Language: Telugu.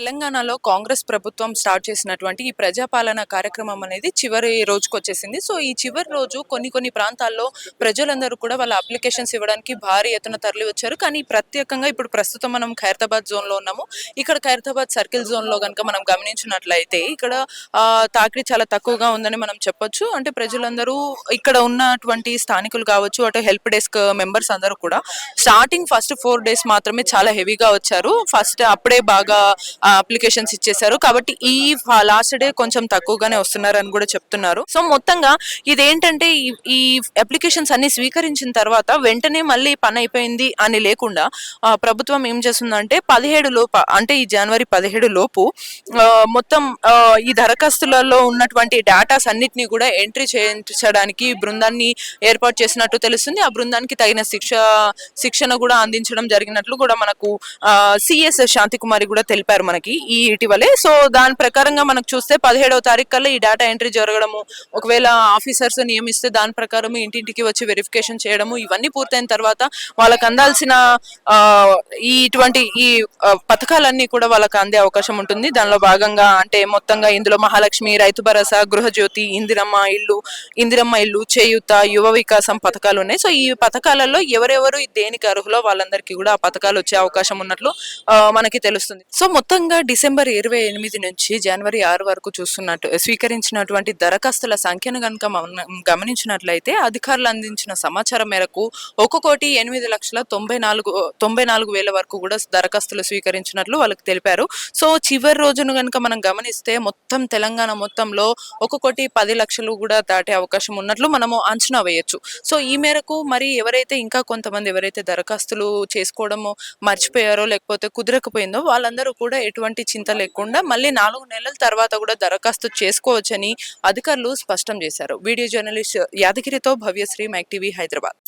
తెలంగాణలో కాంగ్రెస్ ప్రభుత్వం స్టార్ట్ చేసినటువంటి ఈ ప్రజాపాలన కార్యక్రమం అనేది చివరి రోజుకొచ్చేసింది. సో, ఈ చివరి రోజు కొన్ని ప్రాంతాల్లో ప్రజలందరూ కూడా వాళ్ళ అప్లికేషన్స్ ఇవ్వడానికి భారీ ఎత్తున తరలివచ్చారు. కానీ ప్రత్యేకంగా ఇప్పుడు ప్రస్తుతం మనం ఖైరతాబాద్ జోన్‌లో ఉన్నాము. ఇక్కడ ఖైరతాబాద్ సర్కిల్ జోన్‌లో గనుక మనం గమనించినట్లయితే ఇక్కడ తాకిడి చాలా తక్కువగా ఉందని మనం చెప్పొచ్చు. అంటే ప్రజలందరూ ఇక్కడ ఉన్నటువంటి స్థానికులు కావచ్చు, అటు హెల్ప్ డెస్క్ మెంబర్స్ అందరూ కూడా స్టార్టింగ్ ఫస్ట్ 4 డేస్ మాత్రమే చాలా హెవీగా వచ్చారు. ఫస్ట్ అప్పుడే బాగా అప్లికేషన్స్ ఇచ్చేశారు. కాబట్టి ఈ లాస్ట్ డే కొంచెం తక్కువగానే వస్తున్నారని కూడా చెప్తున్నారు. సో మొత్తంగా ఇదేంటంటే ఈ అప్లికేషన్స్ అన్ని స్వీకరించిన తర్వాత వెంటనే మళ్ళీ పని అయిపోయింది అని లేకుండా ప్రభుత్వం ఏం చేస్తుందంటే 17 లోపు అంటే ఈ జనవరి 17 లోపు మొత్తం ఈ దరఖాస్తులలో ఉన్నటువంటి డేటాస్ అన్నిటినీ కూడా ఎంట్రీ చేయించడానికి బృందాన్ని ఏర్పాటు చేసినట్టు తెలుస్తుంది. ఆ బృందానికి తగిన శిక్షణ కూడా అందించడం జరిగినట్లు కూడా మనకు సిఎస్ శాంతి కుమారి కూడా తెలిపారు మనకి ఈ ఇటీవలే. సో దాని ప్రకారంగా మనకు చూస్తే 17వ తారీఖు కల్లా ఈ డేటా ఎంట్రీ జరగడము, ఒకవేళ ఆఫీసర్స్ నియమిస్తే దాని ప్రకారం ఇంటింటికి వచ్చి వెరిఫికేషన్ చేయడము, ఇవన్నీ పూర్తయిన తర్వాత వాళ్ళకి అందాల్సిన ఇటువంటి పథకాలన్నీ కూడా వాళ్ళకి అందే అవకాశం ఉంటుంది. దానిలో భాగంగా అంటే మొత్తంగా ఇందులో మహాలక్ష్మి, రైతు భరోసా, గృహజ్యోతి, ఇందిరమ్మ ఇల్లు, చేయూత, యువ వికాసం పథకాలు ఉన్నాయి. సో ఈ పథకాలలో ఎవరెవరు దేనికి అర్హులో వాళ్ళందరికీ కూడా ఆ పథకాలు వచ్చే అవకాశం ఉన్నట్లు మనకి తెలుస్తుంది. సో మొత్తంగా డిసెంబర్ 28 నుంచి జనవరి 6 వరకు స్వీకరించినటువంటి దరఖాస్తుల సంఖ్యను కనుక గమనించినట్లయితే అధికారులు అందించిన సమాచారం మేరకు 1,08,94,000 వరకు కూడా దరఖాస్తులు స్వీకరించినట్లు వాళ్ళకి తెలిపారు. సో చివరి రోజును కనుక మనం గమనిస్తే మొత్తం తెలంగాణ మొత్తంలో 1,10,00,000 కూడా దాటే అవకాశం ఉన్నట్లు మనము అంచనా వేయొచ్చు. సో ఈ మేరకు మరి ఇంకా కొంతమంది ఎవరైతే దరఖాస్తులు చేసుకోవడము మర్చిపోయారో లేకపోతే కుదరకపోయిందో వాళ్ళందరూ కూడా ఎటువంటి చింత లేకుండా మళ్ళీ 4 నెలల తర్వాత కూడా దరఖాస్తు చేసుకోవచ్చని అధికారులు స్పష్టం చేశారు. వీడియో జర్నలిస్ట్ యాదగిరితో భవ్యశ్రీ, మైక్ టీవీ, హైదరాబాద్.